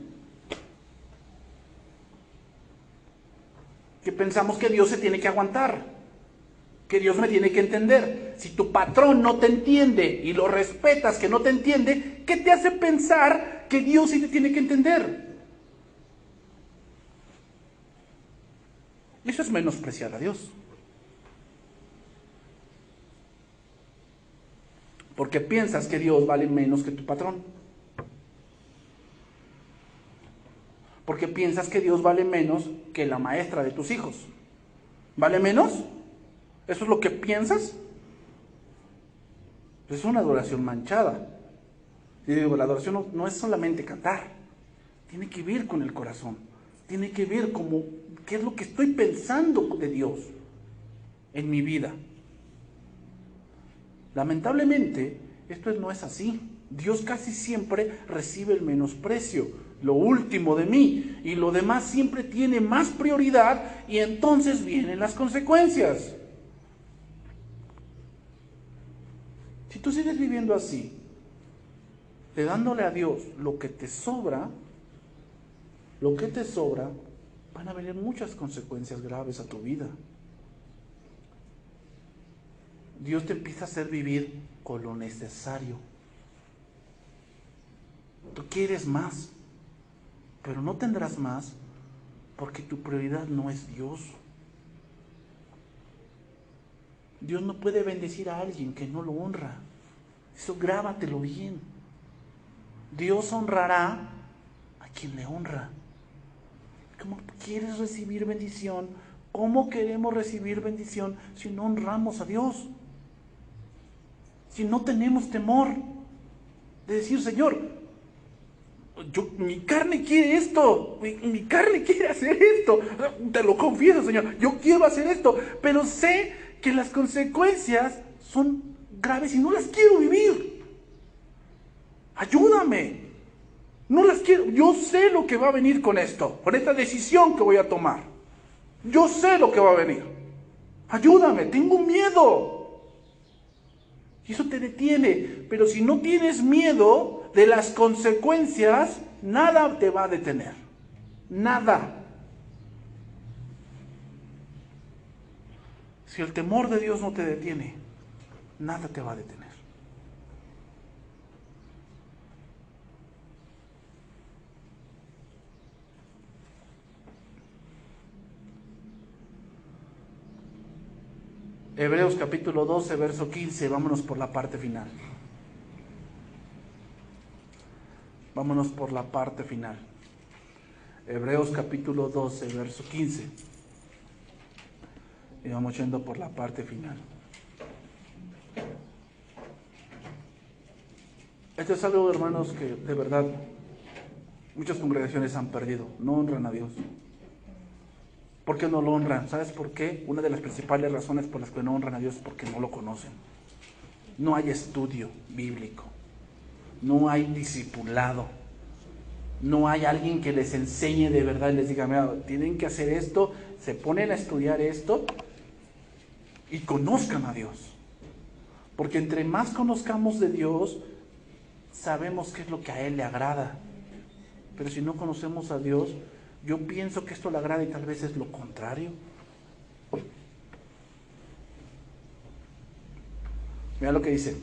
Que pensamos que Dios se tiene que aguantar, que Dios me tiene que entender. Si tu patrón no te entiende y lo respetas que no te entiende, ¿qué te hace pensar que Dios sí te tiene que entender? Eso es menospreciar a Dios. Porque piensas que Dios vale menos que tu patrón. Porque piensas que Dios vale menos que la maestra de tus hijos. ¿Vale menos? ¿Eso es lo que piensas? Es una adoración manchada. Y digo, la adoración no es solamente cantar. Tiene que ver con el corazón. Tiene que ver como qué es lo que estoy pensando de Dios en mi vida. Lamentablemente, esto no es así. Dios casi siempre recibe el menosprecio, lo último de mí, y lo demás siempre tiene más prioridad, y entonces vienen las consecuencias. Si tú sigues viviendo así, dándole a Dios lo que te sobra, van a venir muchas consecuencias graves a tu vida. Dios te empieza a hacer vivir con lo necesario. Tú quieres más, pero no tendrás más porque tu prioridad no es Dios. Dios no puede bendecir a alguien que no lo honra. Eso grábatelo bien. Dios honrará a quien le honra. ¿Cómo quieres recibir bendición? ¿Cómo queremos recibir bendición si no honramos a Dios? Si no tenemos temor de decir, Señor, mi carne quiere esto, mi carne quiere hacer esto, te lo confieso, Señor, yo quiero hacer esto, pero sé que las consecuencias son graves y no las quiero vivir. Ayúdame, no las quiero, yo sé lo que va a venir con esto, con esta decisión que voy a tomar, yo sé lo que va a venir, ayúdame, tengo miedo. Y eso te detiene, pero si no tienes miedo de las consecuencias, nada te va a detener, nada. Si el temor de Dios no te detiene, nada te va a detener. Hebreos capítulo 12, verso 15, vámonos por la parte final. Vámonos por la parte final. Hebreos capítulo 12, verso 15. Y vamos yendo por la parte final. Esto es algo, hermanos, que de verdad muchas congregaciones han perdido. No honran a Dios. ¿Por qué no lo honran? ¿Sabes por qué? Una de las principales razones por las que no honran a Dios es porque no lo conocen. No hay estudio bíblico. No hay discipulado. No hay alguien que les enseñe de verdad y les diga, mira, tienen que hacer esto, se ponen a estudiar esto y conozcan a Dios. Porque entre más conozcamos de Dios, sabemos qué es lo que a Él le agrada. Pero si no conocemos a Dios, yo pienso que esto le agrada y tal vez es lo contrario. Mira lo que dice.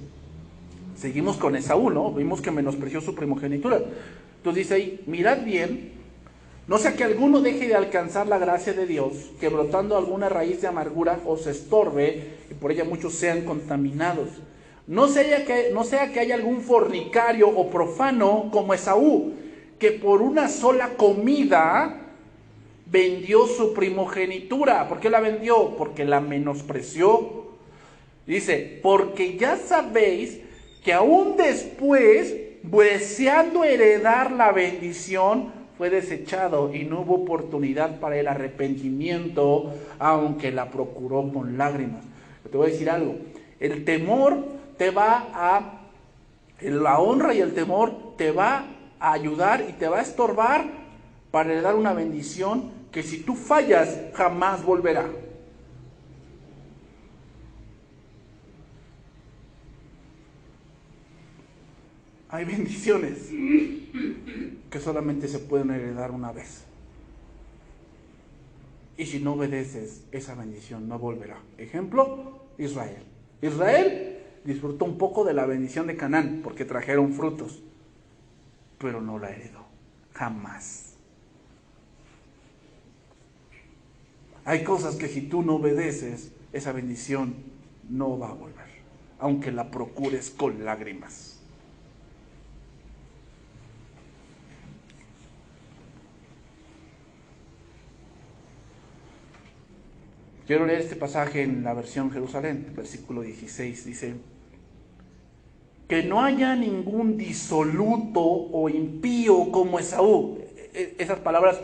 Seguimos con Esaú, ¿no? Vimos que menospreció su primogenitura. Entonces dice ahí, mirad bien, no sea que alguno deje de alcanzar la gracia de Dios, que brotando alguna raíz de amargura os estorbe y por ella muchos sean contaminados. No sea que haya algún fornicario o profano como Esaú, que por una sola comida vendió su primogenitura. ¿Por qué la vendió? Porque la menospreció. Dice, porque ya sabéis que aún después, deseando heredar la bendición, fue desechado y no hubo oportunidad para el arrepentimiento, aunque la procuró con lágrimas. Te voy a decir algo, el temor te va a, la honra y el temor te va a ayudar y te va a estorbar para heredar una bendición que si tú fallas jamás volverá. Hay bendiciones que solamente se pueden heredar una vez. Y si no obedeces, esa bendición no volverá. Ejemplo, Israel. Israel disfrutó un poco de la bendición de Canaán porque trajeron frutos, pero no la heredó. Jamás. Hay cosas que si tú no obedeces, esa bendición no va a volver, aunque la procures con lágrimas. Quiero leer este pasaje en la versión Jerusalén, versículo 16, dice, que no haya ningún disoluto o impío como Esaú. Esas palabras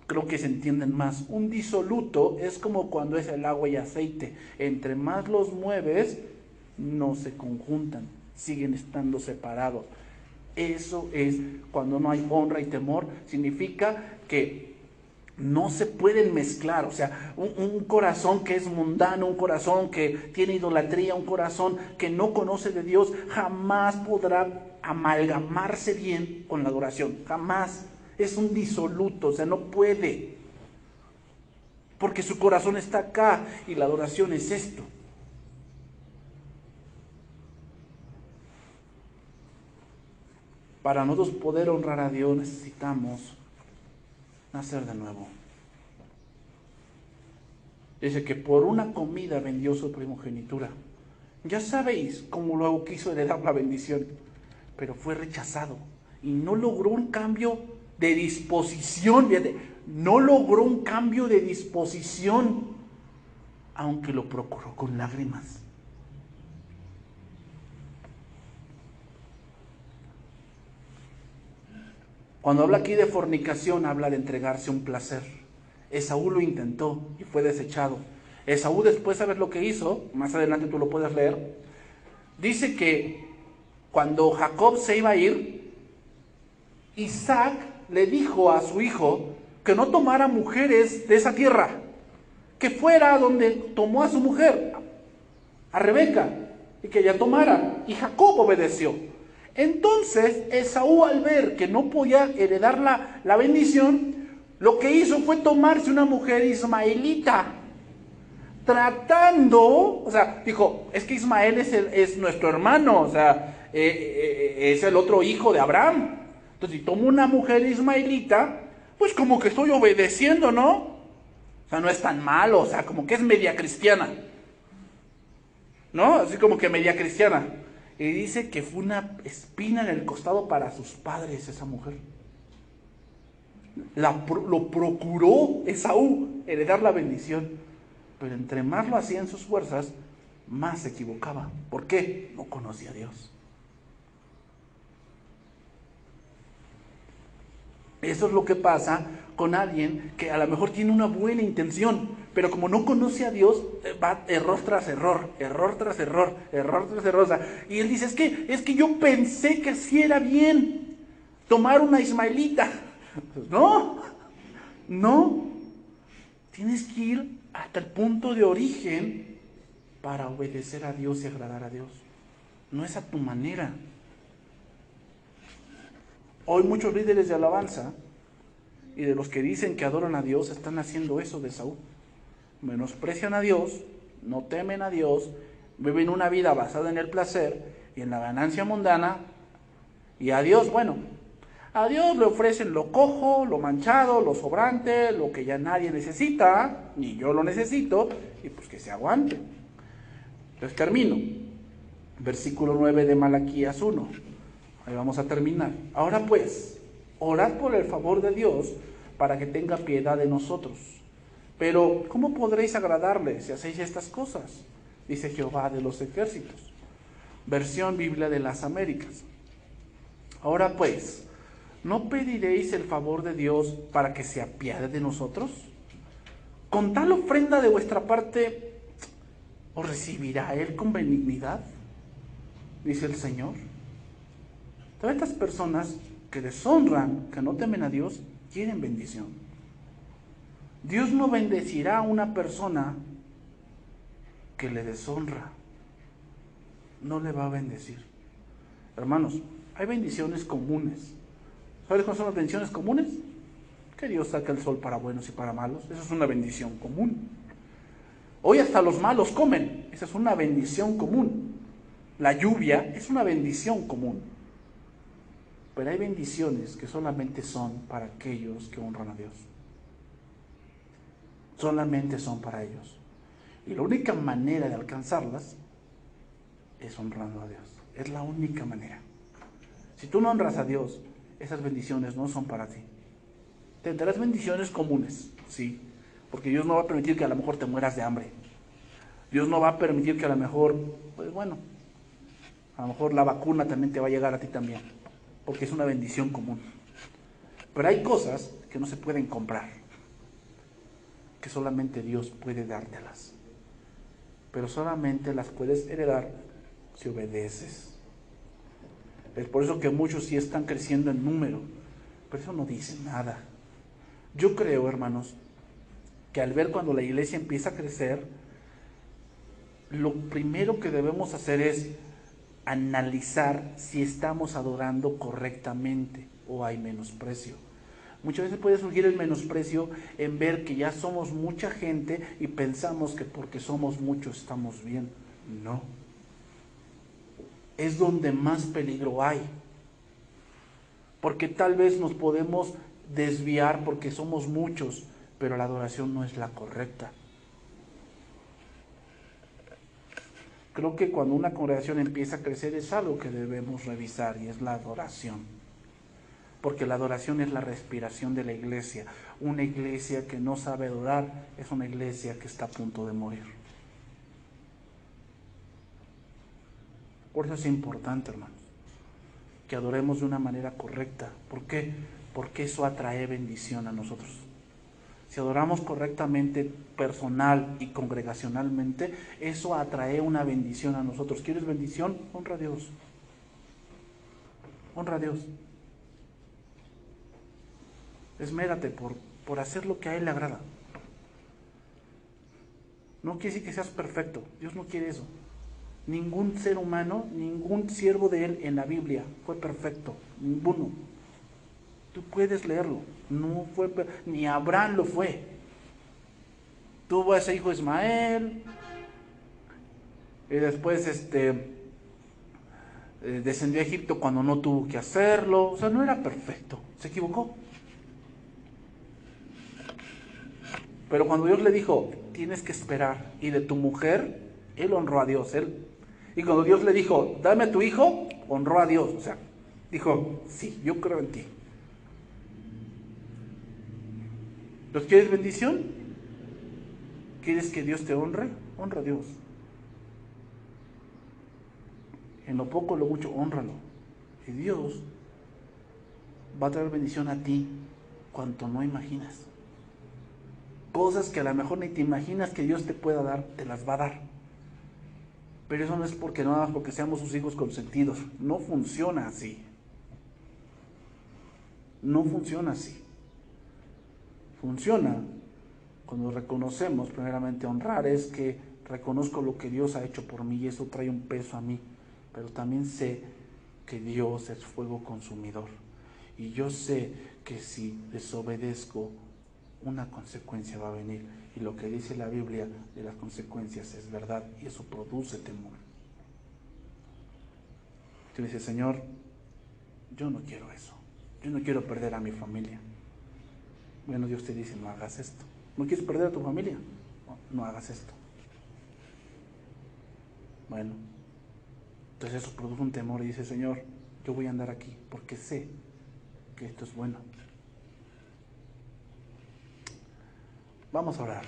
creo que se entienden más. Un disoluto es como cuando es el agua y aceite. Entre más los mueves, no se conjuntan, siguen estando separados. Eso es cuando no hay honra y temor, significa que no se pueden mezclar. O sea, un corazón que es mundano, un corazón que tiene idolatría, un corazón que no conoce de Dios, jamás podrá amalgamarse bien con la adoración, jamás. Es un disoluto, o sea, no puede, porque su corazón está acá y la adoración es esto. Para nosotros poder honrar a Dios necesitamos nacer de nuevo. Dice que por una comida vendió su primogenitura. Ya sabéis cómo luego quiso heredar la bendición, pero fue rechazado y no logró un cambio de disposición. Fíjate, no logró un cambio de disposición, aunque lo procuró con lágrimas. Cuando habla aquí de fornicación, habla de entregarse a un placer. Esaú lo intentó y fue desechado. Esaú después, ¿sabes lo que hizo? Más adelante tú lo puedes leer. Dice que cuando Jacob se iba a ir, Isaac le dijo a su hijo que no tomara mujeres de esa tierra, que fuera donde tomó a su mujer, a Rebeca, y que ella tomara. Y Jacob obedeció. Entonces Esaú, al ver que no podía heredar la bendición, lo que hizo fue tomarse una mujer ismaelita, tratando, o sea, dijo, es que Ismael es nuestro hermano, o sea, es el otro hijo de Abraham. Entonces, si tomo una mujer ismaelita, pues como que estoy obedeciendo, ¿no? O sea, no es tan malo, o sea, como que es media cristiana, ¿no? Así como que media cristiana. Y dice que fue una espina en el costado para sus padres esa mujer. Lo procuró Esaú, heredar la bendición. Pero entre más lo hacía en sus fuerzas, más se equivocaba. ¿Por qué? No conocía a Dios. Eso es lo que pasa con alguien que a lo mejor tiene una buena intención, pero como no conoce a Dios, va error tras error, error tras error, error tras error. Y él dice, es que yo pensé que así era bien. tomar una ismaelita. No, no. Tienes que ir hasta el punto de origen para obedecer a Dios y agradar a Dios. No es a tu manera. Hoy muchos líderes de alabanza y de los que dicen que adoran a Dios están haciendo eso de Saúl. Menosprecian a Dios, no temen a Dios, viven una vida basada en el placer y en la ganancia mundana. Y a Dios, bueno, a Dios le ofrecen lo cojo, lo manchado, lo sobrante, lo que ya nadie necesita, ni yo lo necesito, y pues que se aguante. Entonces termino. Versículo 9 de Malaquías 1. Ahí vamos a terminar. Ahora pues, orad por el favor de Dios para que tenga piedad de nosotros. Pero, ¿cómo podréis agradarle si hacéis estas cosas? Dice Jehová de los ejércitos. Versión Biblia de las Américas. Ahora pues, ¿no pediréis el favor de Dios para que se apiade de nosotros? ¿Con tal ofrenda de vuestra parte os recibirá Él con benignidad? Dice el Señor. Todas estas personas que deshonran, que no temen a Dios, quieren bendición. Dios no bendecirá a una persona que le deshonra. No le va a bendecir. Hermanos, hay bendiciones comunes. ¿Sabes cuáles son las bendiciones comunes? Que Dios saca el sol para buenos y para malos. Eso es una bendición común. Hoy hasta los malos comen. Esa es una bendición común. La lluvia es una bendición común. Pero hay bendiciones que solamente son para aquellos que honran a Dios. Solamente son para ellos. Y la única manera de alcanzarlas es honrando a Dios. Es la única manera. Si tú no honras a Dios, esas bendiciones no son para ti. Tendrás bendiciones comunes, sí, porque Dios no va a permitir que a lo mejor te mueras de hambre. Dios no va a permitir que a lo mejor, pues bueno, a lo mejor la vacuna también te va a llegar a ti también, porque es una bendición común. Pero hay cosas que no se pueden comprar, que solamente Dios puede dártelas. Pero solamente las puedes heredar si obedeces. Es por eso que muchos sí están creciendo en número, pero eso no dice nada. Yo creo, hermanos, que al ver cuando la iglesia empieza a crecer, lo primero que debemos hacer es analizar si estamos adorando correctamente o hay menosprecio. Muchas veces puede surgir el menosprecio en ver que ya somos mucha gente y pensamos que porque somos muchos estamos bien. No. Es donde más peligro hay. Porque tal vez nos podemos desviar porque somos muchos, pero la adoración no es la correcta. Creo que cuando una congregación empieza a crecer es algo que debemos revisar y es la adoración. Porque la adoración es la respiración de la iglesia. Una iglesia que no sabe adorar es una iglesia que está a punto de morir. Por eso es importante, hermanos, que adoremos de una manera correcta. ¿Por qué? Porque eso atrae bendición a nosotros. Si adoramos correctamente, personal y congregacionalmente, eso atrae una bendición a nosotros. ¿Quieres bendición? Honra a Dios. Honra a Dios. Esmérate por hacer lo que a Él le agrada. No quiere decir que seas perfecto. Dios no quiere eso. Ningún ser humano, ningún siervo de Él en la Biblia fue perfecto. Ninguno. Tú puedes leerlo. No fue, ni Abraham lo fue. Tuvo a ese hijo Ismael. Y después descendió a Egipto cuando no tuvo que hacerlo. O sea, no era perfecto. Se equivocó. Pero cuando Dios le dijo, tienes que esperar, y de tu mujer, él honró a Dios. Y cuando Dios le dijo, dame a tu hijo, honró a Dios. O sea, dijo, sí, yo creo en ti. ¿Los quieres bendición? ¿Quieres que Dios te honre? Honra a Dios. En lo poco, lo mucho, hónralo. Y Dios va a traer bendición a ti cuanto no imaginas. Cosas que a lo mejor ni te imaginas que Dios te pueda dar, te las va a dar. Pero eso no es porque nada más porque seamos sus hijos consentidos. No funciona así. No funciona así. Funciona cuando reconocemos, primeramente honrar es que reconozco lo que Dios ha hecho por mí y eso trae un peso a mí, pero también sé que Dios es fuego consumidor y yo sé que si desobedezco una consecuencia va a venir y lo que dice la Biblia de las consecuencias es verdad y eso produce temor. Tú dices, Señor, yo no quiero eso, yo no quiero perder a mi familia. Bueno, Dios te dice, no hagas esto. ¿No quieres perder a tu familia? No hagas esto. Bueno, entonces eso produce un temor y dice, Señor, yo voy a andar aquí porque sé que esto es bueno. Vamos a orar.